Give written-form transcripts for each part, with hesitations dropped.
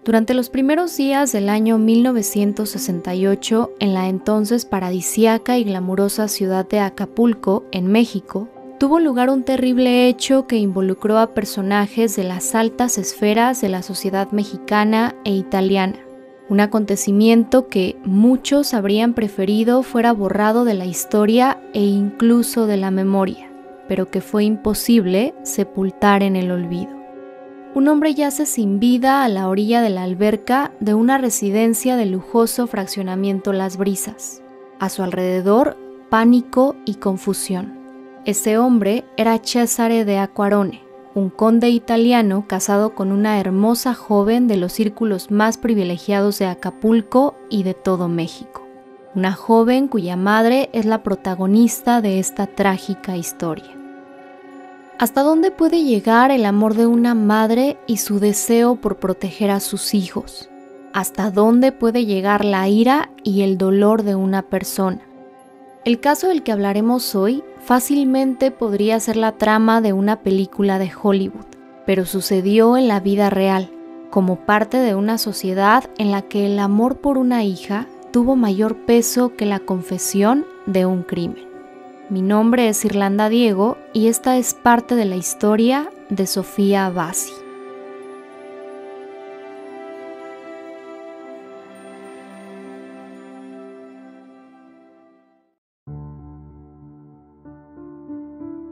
Durante los primeros días del año 1968, en la entonces paradisíaca y glamurosa ciudad de Acapulco, en México, tuvo lugar un terrible hecho que involucró a personajes de las altas esferas de la sociedad mexicana e italiana. Un acontecimiento que muchos habrían preferido fuera borrado de la historia e incluso de la memoria, pero que fue imposible sepultar en el olvido. Un hombre yace sin vida a la orilla de la alberca de una residencia del lujoso fraccionamiento Las Brisas. A su alrededor, pánico y confusión. Ese hombre era Cesare de Acquarone, un conde italiano casado con una hermosa joven de los círculos más privilegiados de Acapulco y de todo México. Una joven cuya madre es la protagonista de esta trágica historia. ¿Hasta dónde puede llegar el amor de una madre y su deseo por proteger a sus hijos? ¿Hasta dónde puede llegar la ira y el dolor de una persona? El caso del que hablaremos hoy fácilmente podría ser la trama de una película de Hollywood, pero sucedió en la vida real, como parte de una sociedad en la que el amor por una hija tuvo mayor peso que la confesión de un crimen. Mi nombre es Irlanda Diego y esta es parte de la historia de Sofía Bassi.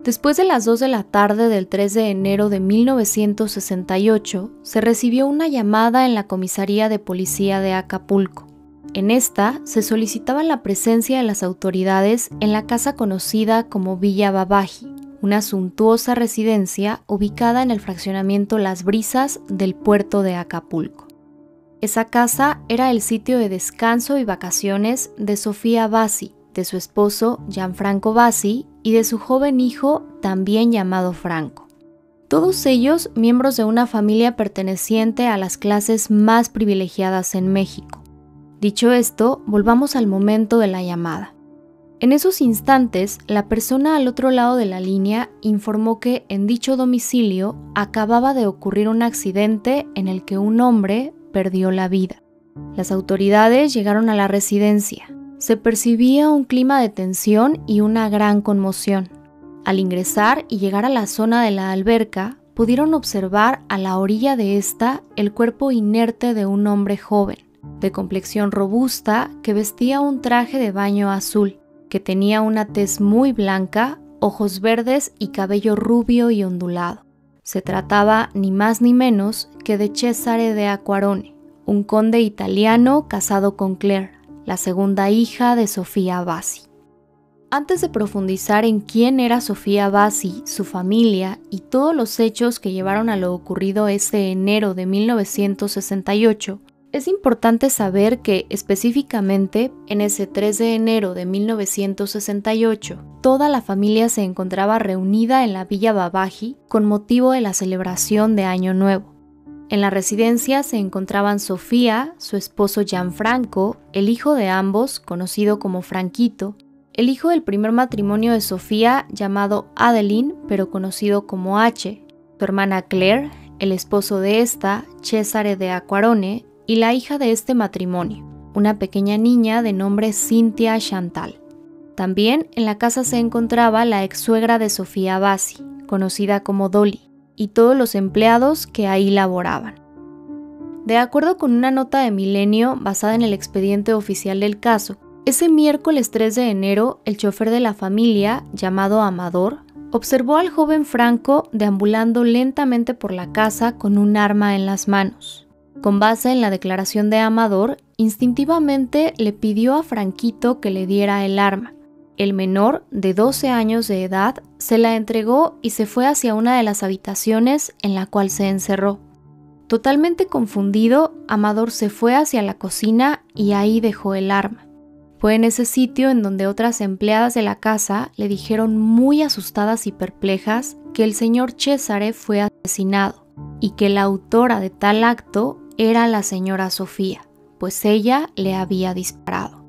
Después de las 2 de la tarde del 3 de enero de 1968, se recibió una llamada en la comisaría de policía de Acapulco. En esta se solicitaba la presencia de las autoridades en la casa conocida como Villa Babaji, una suntuosa residencia ubicada en el fraccionamiento Las Brisas del puerto de Acapulco. Esa casa era el sitio de descanso y vacaciones de Sofía Bassi, de su esposo Gianfranco Bassi y de su joven hijo también llamado Franco. Todos ellos miembros de una familia perteneciente a las clases más privilegiadas en México. Dicho esto, volvamos al momento de la llamada. En esos instantes, la persona al otro lado de la línea informó que en dicho domicilio acababa de ocurrir un accidente en el que un hombre perdió la vida. Las autoridades llegaron a la residencia. Se percibía un clima de tensión y una gran conmoción. Al ingresar y llegar a la zona de la alberca, pudieron observar a la orilla de esta el cuerpo inerte de un hombre joven, de complexión robusta, que vestía un traje de baño azul, que tenía una tez muy blanca, ojos verdes y cabello rubio y ondulado. Se trataba ni más ni menos que de Cesare de Acquarone, un conde italiano casado con Claire, la segunda hija de Sofía Bassi. Antes de profundizar en quién era Sofía Bassi, su familia y todos los hechos que llevaron a lo ocurrido ese enero de 1968, es importante saber que, específicamente, en ese 3 de enero de 1968, toda la familia se encontraba reunida en la Villa Babaji con motivo de la celebración de Año Nuevo. En la residencia se encontraban Sofía, su esposo Gianfranco, el hijo de ambos, conocido como Franquito, el hijo del primer matrimonio de Sofía, llamado Adeline, pero conocido como H, su hermana Claire, el esposo de esta, Cesare de Acquarone, y la hija de este matrimonio, una pequeña niña de nombre Cynthia Chantal. También en la casa se encontraba la ex-suegra de Sofía Bassi, conocida como Dolly, y todos los empleados que ahí laboraban. De acuerdo con una nota de Milenio basada en el expediente oficial del caso, ese miércoles 3 de enero, el chofer de la familia, llamado Amador, observó al joven Franco deambulando lentamente por la casa con un arma en las manos. Con base en la declaración de Amador, instintivamente le pidió a Franquito que le diera el arma. El menor, de 12 años de edad, se la entregó y se fue hacia una de las habitaciones en la cual se encerró. Totalmente confundido, Amador se fue hacia la cocina y ahí dejó el arma. Fue en ese sitio en donde otras empleadas de la casa le dijeron muy asustadas y perplejas que el señor Cesare fue asesinado y que la autora de tal acto era la señora Sofía, pues ella le había disparado.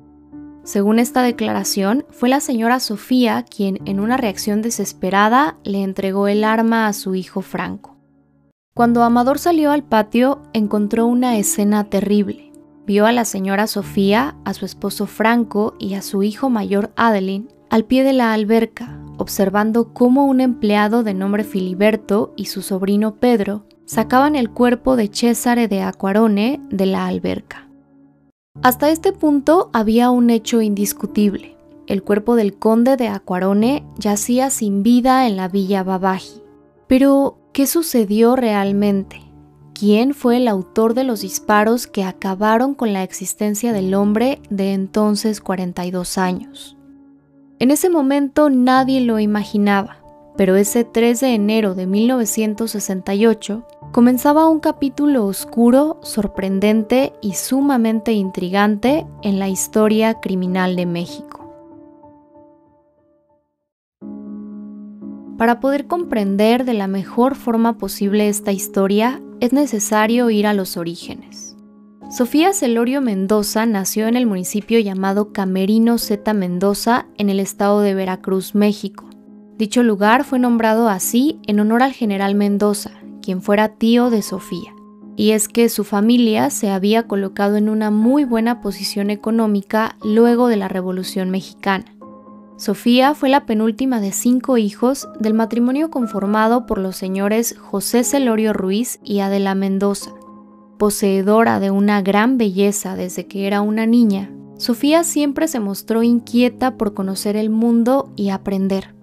Según esta declaración, fue la señora Sofía quien, en una reacción desesperada, le entregó el arma a su hijo Franco. Cuando Amador salió al patio, encontró una escena terrible. Vio a la señora Sofía, a su esposo Franco y a su hijo mayor Adeline al pie de la alberca, observando cómo un empleado de nombre Filiberto y su sobrino Pedro sacaban el cuerpo de Cesare de Acquarone de la alberca. Hasta este punto había un hecho indiscutible. El cuerpo del conde de Acquarone yacía sin vida en la Villa Babaji. Pero, ¿qué sucedió realmente? ¿Quién fue el autor de los disparos que acabaron con la existencia del hombre de entonces 42 años? En ese momento nadie lo imaginaba, pero ese 3 de enero de 1968 comenzaba un capítulo oscuro, sorprendente y sumamente intrigante en la historia criminal de México. Para poder comprender de la mejor forma posible esta historia, es necesario ir a los orígenes. Sofía Celorio Mendoza nació en el municipio llamado Camerino Zeta Mendoza, en el estado de Veracruz, México. Dicho lugar fue nombrado así en honor al general Mendoza, quien fuera tío de Sofía. Y es que su familia se había colocado en una muy buena posición económica luego de la Revolución Mexicana. Sofía fue la penúltima de 5 hijos del matrimonio conformado por los señores José Celorio Ruiz y Adela Mendoza. Poseedora de una gran belleza desde que era una niña, Sofía siempre se mostró inquieta por conocer el mundo y aprender.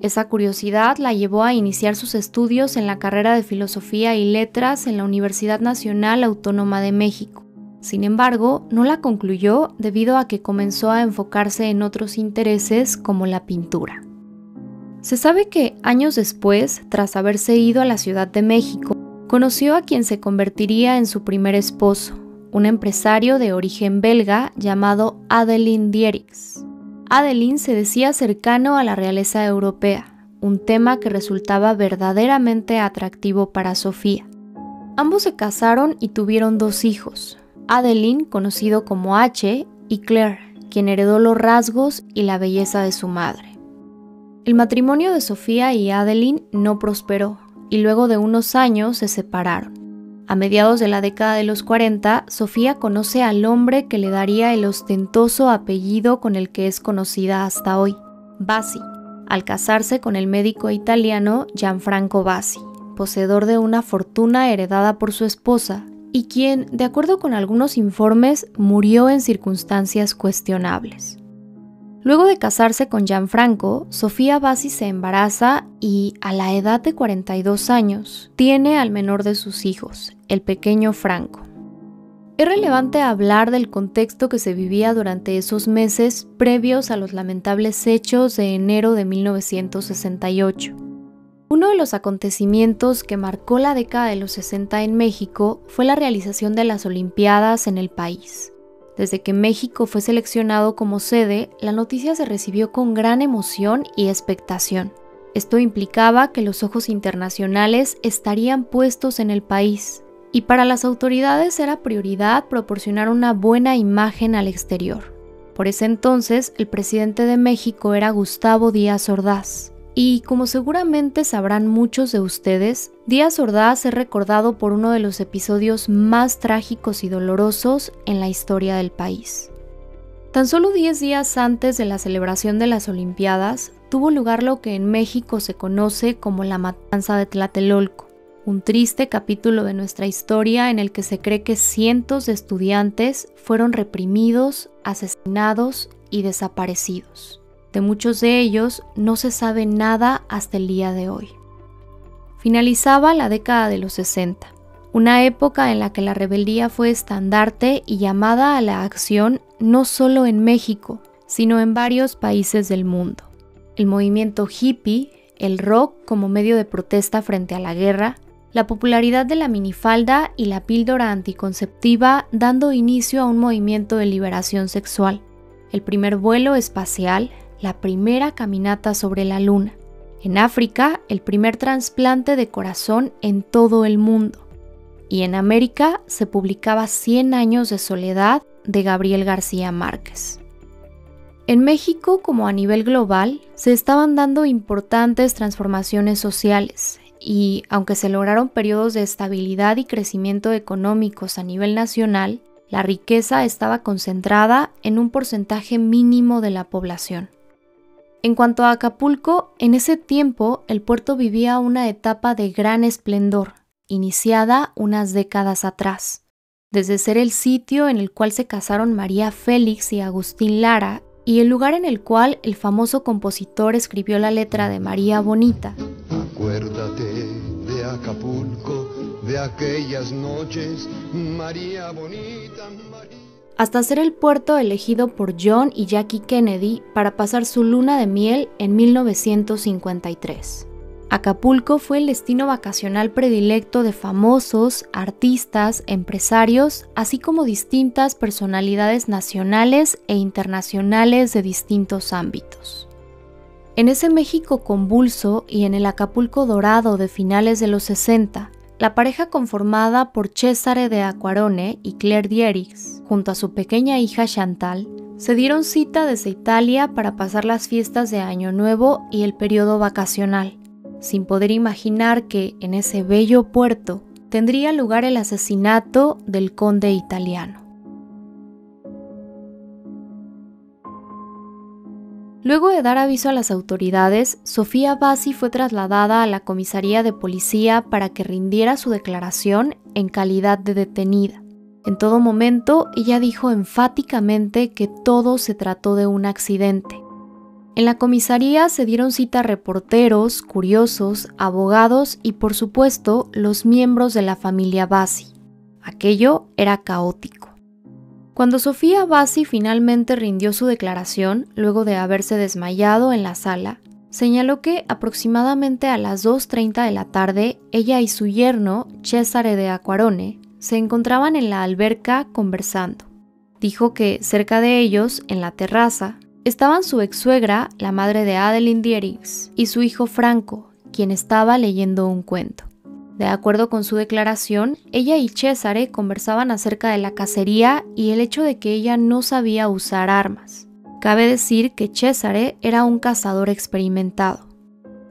Esa curiosidad la llevó a iniciar sus estudios en la carrera de Filosofía y Letras en la Universidad Nacional Autónoma de México. Sin embargo, no la concluyó debido a que comenzó a enfocarse en otros intereses como la pintura. Se sabe que años después, tras haberse ido a la Ciudad de México, conoció a quien se convertiría en su primer esposo, un empresario de origen belga llamado Adeline Dierix. Adeline se decía cercano a la realeza europea, un tema que resultaba verdaderamente atractivo para Sofía. Ambos se casaron y tuvieron 2 hijos, Adeline, conocido como H, y Claire, quien heredó los rasgos y la belleza de su madre. El matrimonio de Sofía y Adeline no prosperó, y luego de unos años se separaron. A mediados de la década de los 40, Sofía conoce al hombre que le daría el ostentoso apellido con el que es conocida hasta hoy, Bassi, al casarse con el médico italiano Gianfranco Bassi, poseedor de una fortuna heredada por su esposa, y quien, de acuerdo con algunos informes, murió en circunstancias cuestionables. Luego de casarse con Gianfranco, Sofía Bassi se embaraza y, a la edad de 42 años, tiene al menor de sus hijos, el pequeño Franco. Es relevante hablar del contexto que se vivía durante esos meses previos a los lamentables hechos de enero de 1968. Uno de los acontecimientos que marcó la década de los 60 en México fue la realización de las Olimpiadas en el país. Desde que México fue seleccionado como sede, la noticia se recibió con gran emoción y expectación. Esto implicaba que los ojos internacionales estarían puestos en el país, y para las autoridades era prioridad proporcionar una buena imagen al exterior. Por ese entonces, el presidente de México era Gustavo Díaz Ordaz. Y como seguramente sabrán muchos de ustedes, Díaz Ordaz es recordado por uno de los episodios más trágicos y dolorosos en la historia del país. Tan solo 10 días antes de la celebración de las Olimpiadas, tuvo lugar lo que en México se conoce como la Matanza de Tlatelolco, un triste capítulo de nuestra historia en el que se cree que cientos de estudiantes fueron reprimidos, asesinados y desaparecidos. De muchos de ellos no se sabe nada hasta el día de hoy. Finalizaba la década de los 60, una época en la que la rebeldía fue estandarte y llamada a la acción no solo en México, sino en varios países del mundo. El movimiento hippie, el rock como medio de protesta frente a la guerra, la popularidad de la minifalda y la píldora anticonceptiva dando inicio a un movimiento de liberación sexual, el primer vuelo espacial, la primera caminata sobre la luna. En África, el primer trasplante de corazón en todo el mundo. Y en América se publicaba 100 años de soledad de Gabriel García Márquez. En México, como a nivel global, se estaban dando importantes transformaciones sociales, y aunque se lograron periodos de estabilidad y crecimiento económicos a nivel nacional, la riqueza estaba concentrada en un porcentaje mínimo de la población. En cuanto a Acapulco, en ese tiempo el puerto vivía una etapa de gran esplendor, iniciada unas décadas atrás, desde ser el sitio en el cual se casaron María Félix y Agustín Lara y el lugar en el cual el famoso compositor escribió la letra de María Bonita. Acuérdate de Acapulco, de aquellas noches, María Bonita, María... Hasta ser el puerto elegido por John y Jackie Kennedy para pasar su luna de miel en 1953. Acapulco fue el destino vacacional predilecto de famosos, artistas, empresarios, así como distintas personalidades nacionales e internacionales de distintos ámbitos. En ese México convulso y en el Acapulco dorado de finales de los 60, la pareja conformada por Cesare de Acquarone y Claire Dierix, junto a su pequeña hija Chantal, se dieron cita desde Italia para pasar las fiestas de Año Nuevo y el periodo vacacional, sin poder imaginar que en ese bello puerto tendría lugar el asesinato del conde italiano. Luego de dar aviso a las autoridades, Sofía Bassi fue trasladada a la comisaría de policía para que rindiera su declaración en calidad de detenida. En todo momento, ella dijo enfáticamente que todo se trató de un accidente. En la comisaría se dieron cita reporteros, curiosos, abogados y, por supuesto, los miembros de la familia Bassi. Aquello era caótico. Cuando Sofía Bassi finalmente rindió su declaración, luego de haberse desmayado en la sala, señaló que aproximadamente a las 2:30 de la tarde, ella y su yerno, Cesare de Acquarone, se encontraban en la alberca conversando. Dijo que cerca de ellos, en la terraza, estaban su ex-suegra, la madre de Adeline Dierix, y su hijo Franco, quien estaba leyendo un cuento. De acuerdo con su declaración, ella y Cesare conversaban acerca de la cacería y el hecho de que ella no sabía usar armas. Cabe decir que Cesare era un cazador experimentado.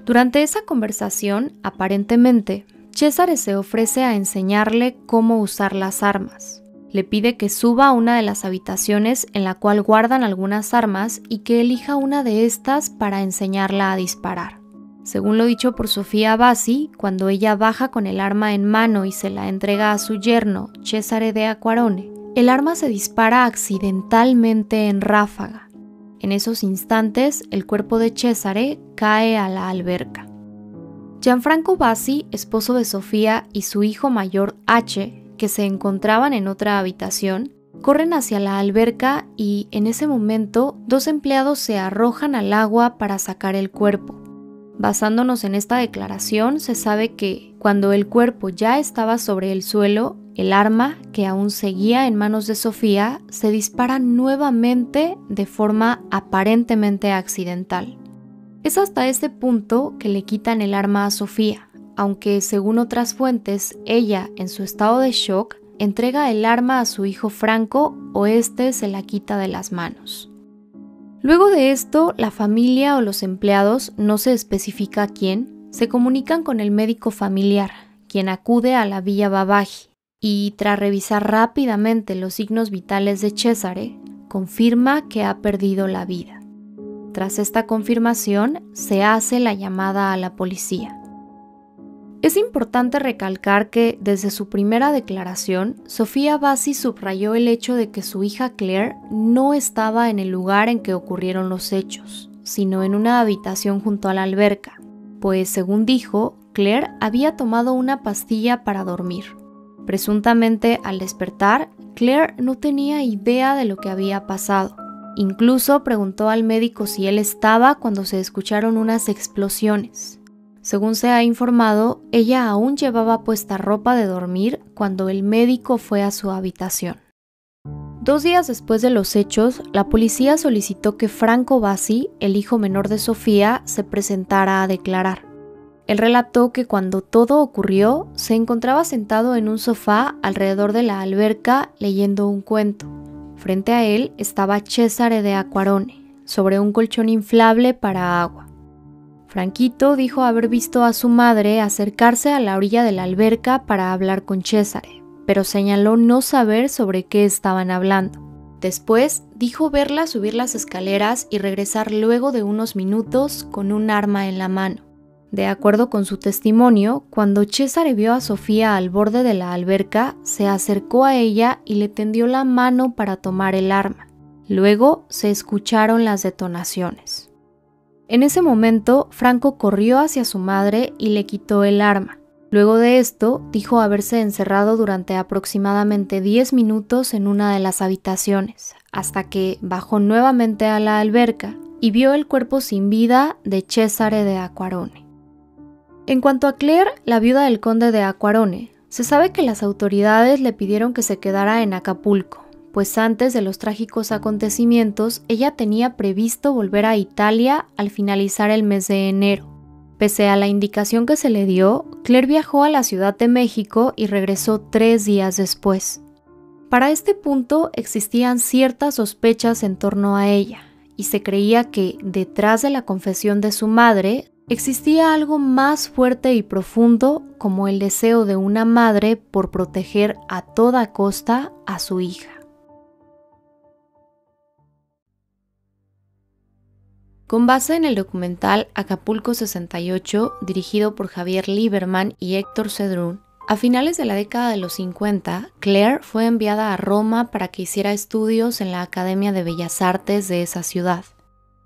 Durante esa conversación, aparentemente, Cesare se ofrece a enseñarle cómo usar las armas. Le pide que suba a una de las habitaciones en la cual guardan algunas armas y que elija una de estas para enseñarla a disparar. Según lo dicho por Sofía Bassi, cuando ella baja con el arma en mano y se la entrega a su yerno, Cesare de Acquarone, el arma se dispara accidentalmente en ráfaga. En esos instantes, el cuerpo de Cesare cae a la alberca. Gianfranco Bassi, esposo de Sofía, y su hijo mayor H, que se encontraban en otra habitación, corren hacia la alberca y, en ese momento, 2 empleados se arrojan al agua para sacar el cuerpo. Basándonos en esta declaración, se sabe que, cuando el cuerpo ya estaba sobre el suelo, el arma, que aún seguía en manos de Sofía, se dispara nuevamente de forma aparentemente accidental. Es hasta este punto que le quitan el arma a Sofía, aunque según otras fuentes, ella, en su estado de shock, entrega el arma a su hijo Franco o este se la quita de las manos. Luego de esto, la familia o los empleados, no se especifica quién, se comunican con el médico familiar, quien acude a la Villa Babaji, y tras revisar rápidamente los signos vitales de Cesare, confirma que ha perdido la vida. Tras esta confirmación, se hace la llamada a la policía. Es importante recalcar que, desde su primera declaración, Sofía Bassi subrayó el hecho de que su hija Claire no estaba en el lugar en que ocurrieron los hechos, sino en una habitación junto a la alberca, pues, según dijo, Claire había tomado una pastilla para dormir. Presuntamente, al despertar, Claire no tenía idea de lo que había pasado. Incluso preguntó al médico si él estaba cuando se escucharon unas explosiones. Según se ha informado, ella aún llevaba puesta ropa de dormir cuando el médico fue a su habitación. 2 días después de los hechos, la policía solicitó que Franco Bassi, el hijo menor de Sofía, se presentara a declarar. Él relató que cuando todo ocurrió, se encontraba sentado en un sofá alrededor de la alberca leyendo un cuento. Frente a él estaba Cesare de Acquarone, sobre un colchón inflable para agua. Franquito dijo haber visto a su madre acercarse a la orilla de la alberca para hablar con Cesare, pero señaló no saber sobre qué estaban hablando. Después dijo verla subir las escaleras y regresar luego de unos minutos con un arma en la mano. De acuerdo con su testimonio, cuando Cesare vio a Sofía al borde de la alberca, se acercó a ella y le tendió la mano para tomar el arma. Luego se escucharon las detonaciones. En ese momento, Franco corrió hacia su madre y le quitó el arma. Luego de esto, dijo haberse encerrado durante aproximadamente 10 minutos en una de las habitaciones, hasta que bajó nuevamente a la alberca y vio el cuerpo sin vida de Cesare de Acquarone. En cuanto a Claire, la viuda del conde de Acquarone, se sabe que las autoridades le pidieron que se quedara en Acapulco, pues antes de los trágicos acontecimientos, ella tenía previsto volver a Italia al finalizar el mes de enero. Pese a la indicación que se le dio, Claire viajó a la Ciudad de México y regresó 3 días después. Para este punto existían ciertas sospechas en torno a ella, y se creía que, detrás de la confesión de su madre, existía algo más fuerte y profundo como el deseo de una madre por proteger a toda costa a su hija. Con base en el documental Acapulco 68, dirigido por Javier Lieberman y Héctor Cedrún, a finales de la década de los 50, Claire fue enviada a Roma para que hiciera estudios en la Academia de Bellas Artes de esa ciudad.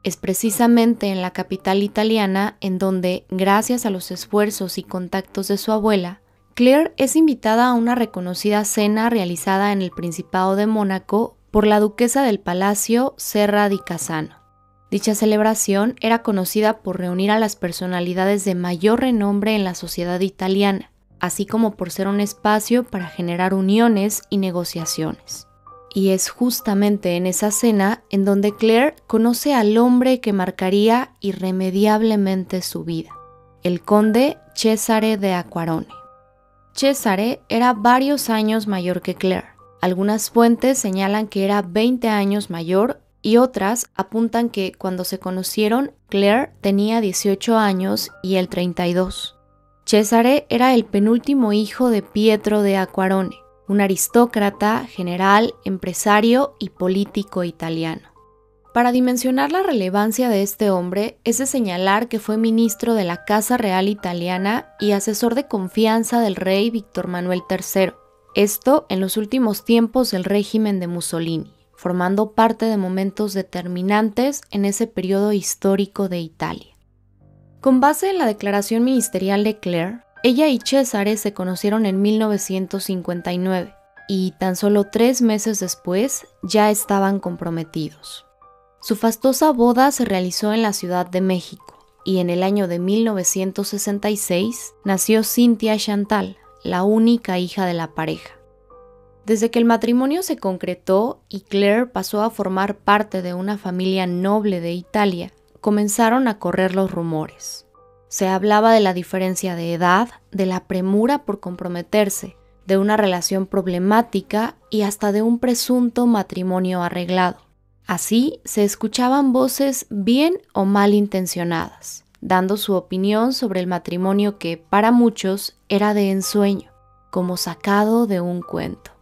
Es precisamente en la capital italiana en donde, gracias a los esfuerzos y contactos de su abuela, Claire es invitada a una reconocida cena realizada en el Principado de Mónaco por la duquesa del Palacio Serra di Cassano. Dicha celebración era conocida por reunir a las personalidades de mayor renombre en la sociedad italiana, así como por ser un espacio para generar uniones y negociaciones. Y es justamente en esa cena en donde Claire conoce al hombre que marcaría irremediablemente su vida, el conde Cesare de Acquarone. Cesare era varios años mayor que Claire. Algunas fuentes señalan que era 20 años mayor y otras apuntan que cuando se conocieron, Claire tenía 18 años y él 32. Cesare era el penúltimo hijo de Pietro de Acquarone, un aristócrata, general, empresario y político italiano. Para dimensionar la relevancia de este hombre, es de señalar que fue ministro de la Casa Real Italiana y asesor de confianza del rey Víctor Manuel III, esto en los últimos tiempos del régimen de Mussolini, formando parte de momentos determinantes en ese periodo histórico de Italia. Con base en la declaración ministerial de Claire, ella y Cesare se conocieron en 1959 y tan solo 3 meses después ya estaban comprometidos. Su fastuosa boda se realizó en la Ciudad de México y en el año de 1966 nació Cynthia Chantal, la única hija de la pareja. Desde que el matrimonio se concretó y Claire pasó a formar parte de una familia noble de Italia, comenzaron a correr los rumores. Se hablaba de la diferencia de edad, de la premura por comprometerse, de una relación problemática y hasta de un presunto matrimonio arreglado. Así se escuchaban voces bien o mal intencionadas, dando su opinión sobre el matrimonio que, para muchos, era de ensueño, como sacado de un cuento.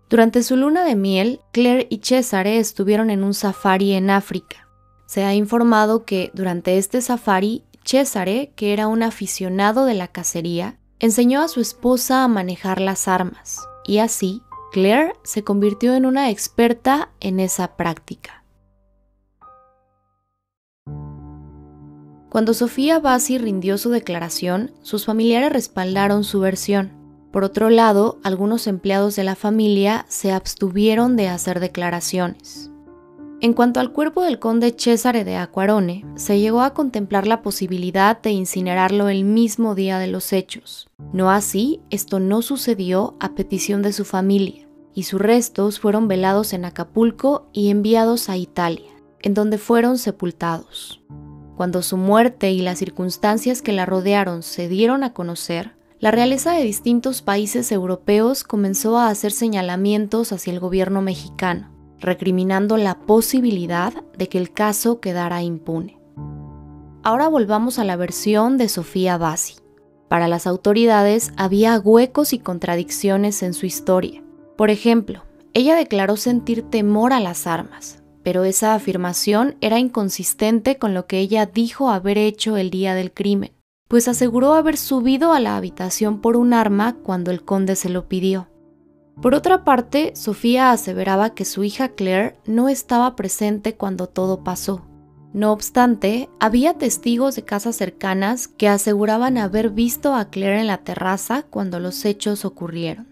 Durante su luna de miel, Claire y Cesare estuvieron en un safari en África. Se ha informado que durante este safari, Cesare, que era un aficionado de la cacería, enseñó a su esposa a manejar las armas, y así, Claire se convirtió en una experta en esa práctica. Cuando Sofía Bassi rindió su declaración, sus familiares respaldaron su versión. Por otro lado, algunos empleados de la familia se abstuvieron de hacer declaraciones. En cuanto al cuerpo del conde Cesare de Acquarone, se llegó a contemplar la posibilidad de incinerarlo el mismo día de los hechos. No así, esto no sucedió a petición de su familia, y sus restos fueron velados en Acapulco y enviados a Italia, en donde fueron sepultados. Cuando su muerte y las circunstancias que la rodearon se dieron a conocer, la realeza de distintos países europeos comenzó a hacer señalamientos hacia el gobierno mexicano, recriminando la posibilidad de que el caso quedara impune. Ahora volvamos a la versión de Sofía Bassi. Para las autoridades había huecos y contradicciones en su historia. Por ejemplo, ella declaró sentir temor a las armas, pero esa afirmación era inconsistente con lo que ella dijo haber hecho el día del crimen, pues aseguró haber subido a la habitación por un arma cuando el conde se lo pidió. Por otra parte, Sofía aseveraba que su hija Claire no estaba presente cuando todo pasó. No obstante, había testigos de casas cercanas que aseguraban haber visto a Claire en la terraza cuando los hechos ocurrieron.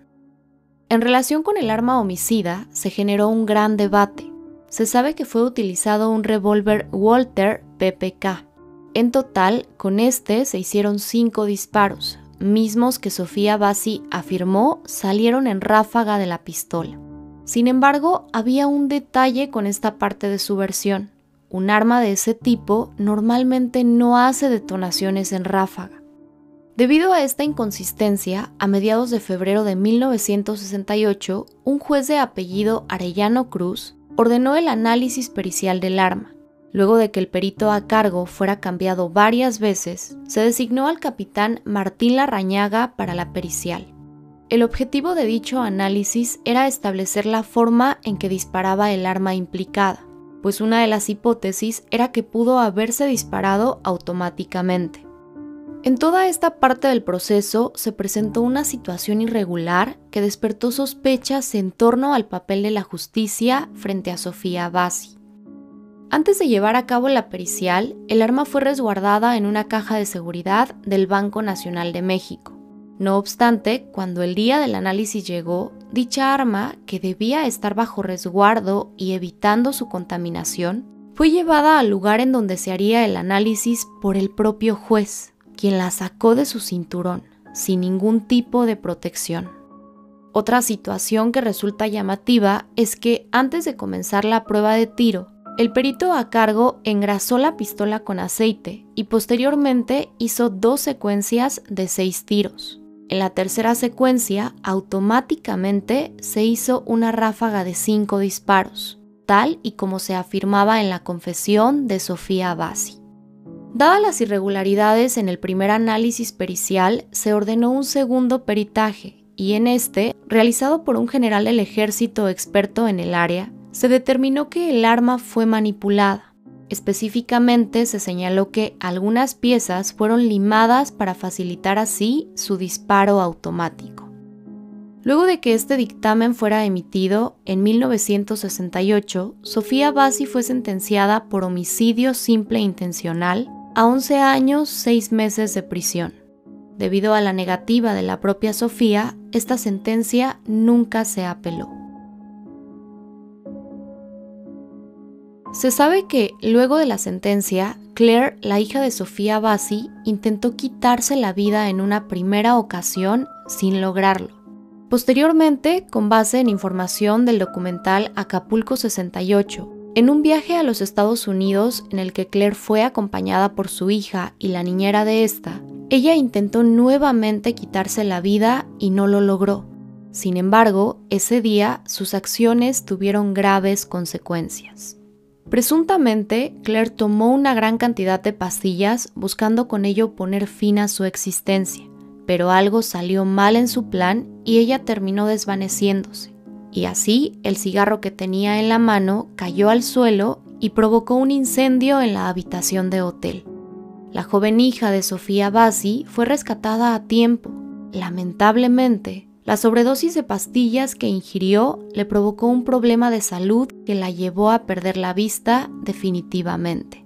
En relación con el arma homicida, se generó un gran debate. Se sabe que fue utilizado un revólver Walther PPK. En total, con este se hicieron 5 disparos, mismos que Sofía Bassi afirmó salieron en ráfaga de la pistola. Sin embargo, había un detalle con esta parte de su versión. Un arma de ese tipo normalmente no hace detonaciones en ráfaga. Debido a esta inconsistencia, a mediados de febrero de 1968, un juez de apellido Arellano Cruz ordenó el análisis pericial del arma. Luego de que el perito a cargo fuera cambiado varias veces, se designó al capitán Martín Larrañaga para la pericial. El objetivo de dicho análisis era establecer la forma en que disparaba el arma implicada, pues una de las hipótesis era que pudo haberse disparado automáticamente. En toda esta parte del proceso se presentó una situación irregular que despertó sospechas en torno al papel de la justicia frente a Sofía Bassi. Antes de llevar a cabo la pericial, el arma fue resguardada en una caja de seguridad del Banco Nacional de México. No obstante, cuando el día del análisis llegó, dicha arma, que debía estar bajo resguardo y evitando su contaminación, fue llevada al lugar en donde se haría el análisis por el propio juez, quien la sacó de su cinturón, sin ningún tipo de protección. Otra situación que resulta llamativa es que antes de comenzar la prueba de tiro, el perito a cargo engrasó la pistola con aceite y posteriormente hizo 2 secuencias de 6 tiros. En la tercera secuencia, automáticamente se hizo una ráfaga de 5 disparos, tal y como se afirmaba en la confesión de Sofía Bassi. Dadas las irregularidades en el primer análisis pericial, se ordenó un segundo peritaje y en este, realizado por un general del ejército experto en el área, se determinó que el arma fue manipulada. Específicamente se señaló que algunas piezas fueron limadas para facilitar así su disparo automático. Luego de que este dictamen fuera emitido, en 1968, Sofía Bassi fue sentenciada por homicidio simple e intencional a 11 años, 6 meses de prisión. Debido a la negativa de la propia Sofía, esta sentencia nunca se apeló. Se sabe que, luego de la sentencia, Claire, la hija de Sofía Bassi, intentó quitarse la vida en una primera ocasión sin lograrlo. Posteriormente, con base en información del documental Acapulco 68, en un viaje a los Estados Unidos en el que Claire fue acompañada por su hija y la niñera de esta, ella intentó nuevamente quitarse la vida y no lo logró. Sin embargo, ese día sus acciones tuvieron graves consecuencias. Presuntamente, Claire tomó una gran cantidad de pastillas buscando con ello poner fin a su existencia, pero algo salió mal en su plan y ella terminó desvaneciéndose. Y así, el cigarro que tenía en la mano cayó al suelo y provocó un incendio en la habitación de hotel. La joven hija de Sofía Bassi fue rescatada a tiempo. Lamentablemente, la sobredosis de pastillas que ingirió le provocó un problema de salud que la llevó a perder la vista definitivamente.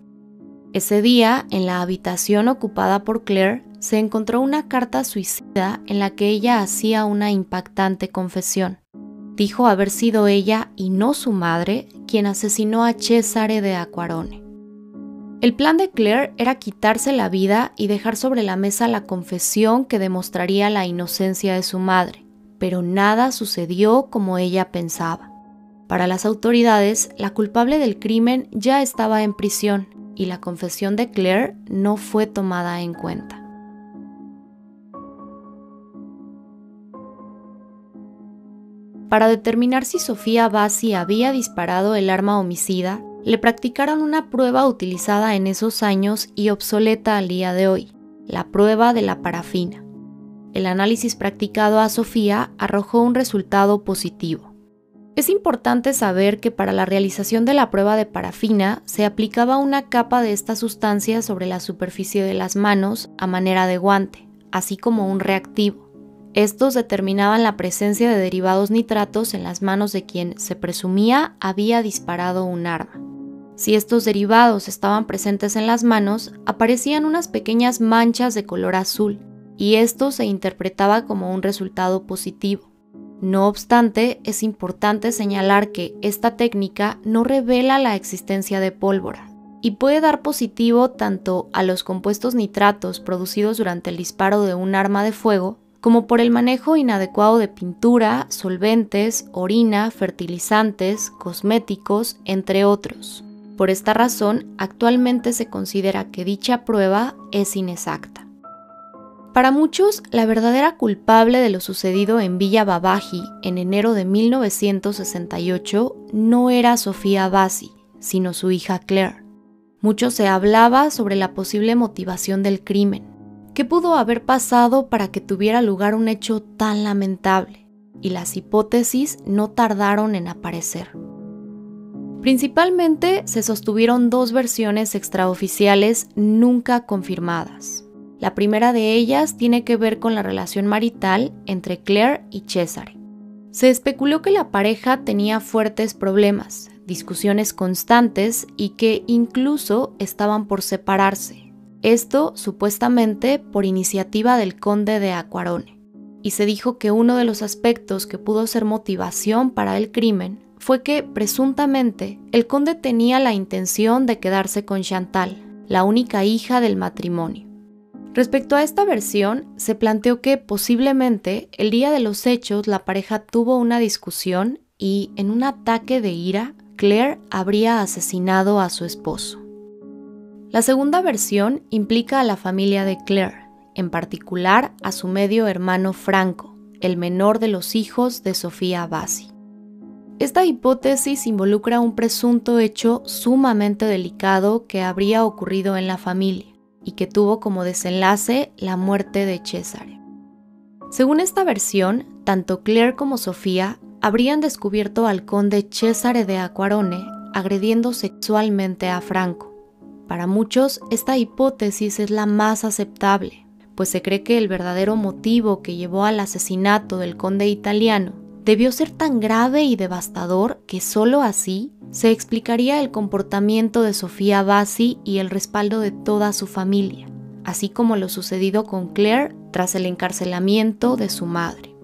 Ese día, en la habitación ocupada por Claire, se encontró una carta suicida en la que ella hacía una impactante confesión. Dijo haber sido ella y no su madre quien asesinó a Cesare de Acquarone. El plan de Claire era quitarse la vida y dejar sobre la mesa la confesión que demostraría la inocencia de su madre, pero nada sucedió como ella pensaba. Para las autoridades, la culpable del crimen ya estaba en prisión y la confesión de Claire no fue tomada en cuenta. Para determinar si Sofía Bassi había disparado el arma homicida, le practicaron una prueba utilizada en esos años y obsoleta al día de hoy, la prueba de la parafina. El análisis practicado a Sofía arrojó un resultado positivo. Es importante saber que para la realización de la prueba de parafina se aplicaba una capa de esta sustancia sobre la superficie de las manos a manera de guante, así como un reactivo. Estos determinaban la presencia de derivados nitratos en las manos de quien se presumía había disparado un arma. Si estos derivados estaban presentes en las manos, aparecían unas pequeñas manchas de color azul, y esto se interpretaba como un resultado positivo. No obstante, es importante señalar que esta técnica no revela la existencia de pólvora y puede dar positivo tanto a los compuestos nitratos producidos durante el disparo de un arma de fuego, como por el manejo inadecuado de pintura, solventes, orina, fertilizantes, cosméticos, entre otros. Por esta razón, actualmente se considera que dicha prueba es inexacta. Para muchos, la verdadera culpable de lo sucedido en Villa Babaji en enero de 1968 no era Sofía Bassi, sino su hija Claire. Mucho se hablaba sobre la posible motivación del crimen. ¿Qué pudo haber pasado para que tuviera lugar un hecho tan lamentable? Y las hipótesis no tardaron en aparecer. Principalmente se sostuvieron dos versiones extraoficiales nunca confirmadas. La primera de ellas tiene que ver con la relación marital entre Claire y Cesare. Se especuló que la pareja tenía fuertes problemas, discusiones constantes y que incluso estaban por separarse. Esto supuestamente por iniciativa del conde de Acquarone. Y se dijo que uno de los aspectos que pudo ser motivación para el crimen fue que, presuntamente, el conde tenía la intención de quedarse con Chantal, la única hija del matrimonio. Respecto a esta versión, se planteó que posiblemente el día de los hechos la pareja tuvo una discusión y, en un ataque de ira, Claire habría asesinado a su esposo. La segunda versión implica a la familia de Claire, en particular a su medio hermano Franco, el menor de los hijos de Sofía Bassi. Esta hipótesis involucra un presunto hecho sumamente delicado que habría ocurrido en la familia y que tuvo como desenlace la muerte de Cesare. Según esta versión, tanto Claire como Sofía habrían descubierto al conde Cesare de Acquarone agrediendo sexualmente a Franco. Para muchos, esta hipótesis es la más aceptable, pues se cree que el verdadero motivo que llevó al asesinato del conde italiano debió ser tan grave y devastador que solo así se explicaría el comportamiento de Sofía Bassi y el respaldo de toda su familia, así como lo sucedido con Claire tras el encarcelamiento de su madre.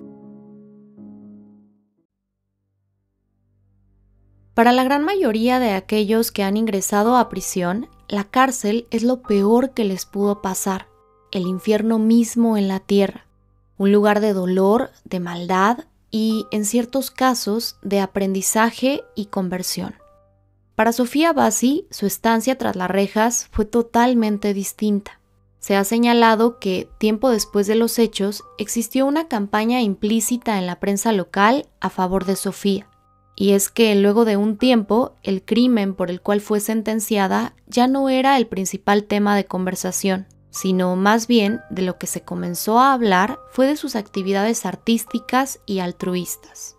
Para la gran mayoría de aquellos que han ingresado a prisión, la cárcel es lo peor que les pudo pasar, el infierno mismo en la tierra, un lugar de dolor, de maldad y, en ciertos casos, de aprendizaje y conversión. Para Sofía Bassi, su estancia tras las rejas fue totalmente distinta. Se ha señalado que, tiempo después de los hechos, existió una campaña implícita en la prensa local a favor de Sofía. Y es que, luego de un tiempo, el crimen por el cual fue sentenciada ya no era el principal tema de conversación, sino más bien de lo que se comenzó a hablar fue de sus actividades artísticas y altruistas.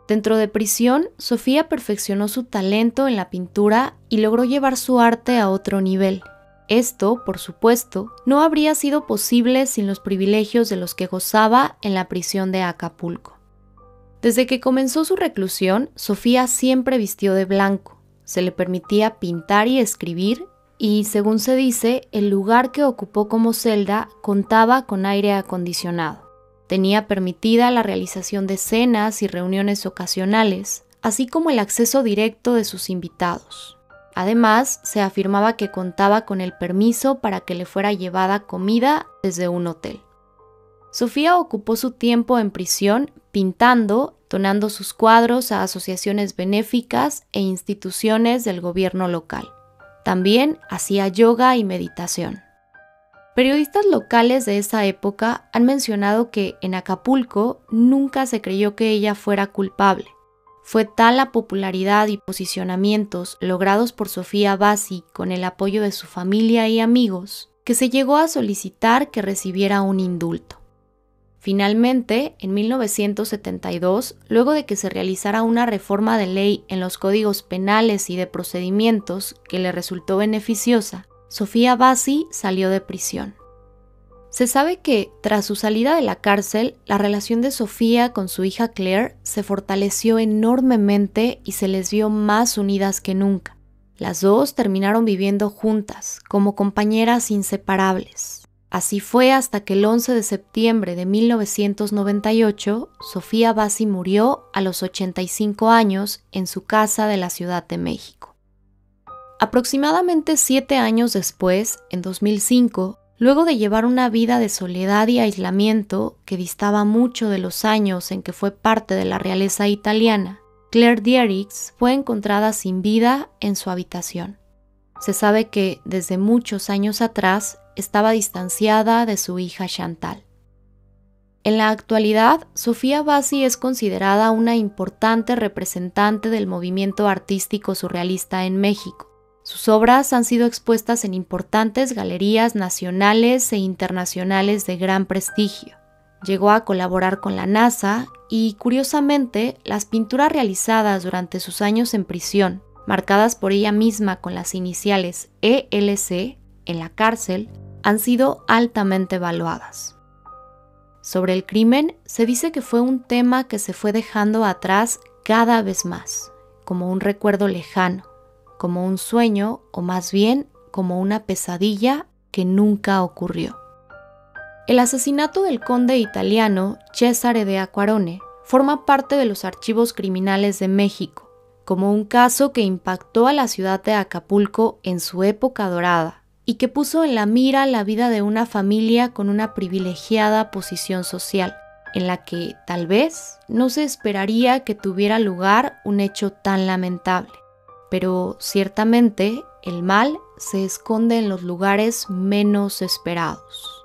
Dentro de prisión, Sofía perfeccionó su talento en la pintura y logró llevar su arte a otro nivel. Esto, por supuesto, no habría sido posible sin los privilegios de los que gozaba en la prisión de Acapulco. Desde que comenzó su reclusión, Sofía siempre vistió de blanco. Se le permitía pintar y escribir y, según se dice, el lugar que ocupó como celda contaba con aire acondicionado. Tenía permitida la realización de cenas y reuniones ocasionales, así como el acceso directo de sus invitados. Además, se afirmaba que contaba con el permiso para que le fuera llevada comida desde un hotel. Sofía ocupó su tiempo en prisión pintando, donando sus cuadros a asociaciones benéficas e instituciones del gobierno local. También hacía yoga y meditación. Periodistas locales de esa época han mencionado que en Acapulco nunca se creyó que ella fuera culpable. Fue tal la popularidad y posicionamientos logrados por Sofía Bassi con el apoyo de su familia y amigos, que se llegó a solicitar que recibiera un indulto. Finalmente, en 1972, luego de que se realizara una reforma de ley en los códigos penales y de procedimientos que le resultó beneficiosa, Sofía Bassi salió de prisión. Se sabe que, tras su salida de la cárcel, la relación de Sofía con su hija Claire se fortaleció enormemente y se les vio más unidas que nunca. Las dos terminaron viviendo juntas, como compañeras inseparables. Así fue hasta que el 11 de septiembre de 1998, Sofía Bassi murió a los 85 años en su casa de la Ciudad de México. Aproximadamente 7 años después, en 2005, luego de llevar una vida de soledad y aislamiento que distaba mucho de los años en que fue parte de la realeza italiana, Claire Dierickx fue encontrada sin vida en su habitación. Se sabe que, desde muchos años atrás, estaba distanciada de su hija Chantal. En la actualidad, Sofía Bassi es considerada una importante representante del movimiento artístico surrealista en México. Sus obras han sido expuestas en importantes galerías nacionales e internacionales de gran prestigio. Llegó a colaborar con la NASA y, curiosamente, las pinturas realizadas durante sus años en prisión, marcadas por ella misma con las iniciales ELC, en la cárcel, han sido altamente evaluadas. Sobre el crimen, se dice que fue un tema que se fue dejando atrás cada vez más, como un recuerdo lejano, como un sueño o más bien como una pesadilla que nunca ocurrió. El asesinato del conde italiano Cesare de Acquarone forma parte de los archivos criminales de México, como un caso que impactó a la ciudad de Acapulco en su época dorada y que puso en la mira la vida de una familia con una privilegiada posición social, en la que tal vez no se esperaría que tuviera lugar un hecho tan lamentable. Pero ciertamente el mal se esconde en los lugares menos esperados.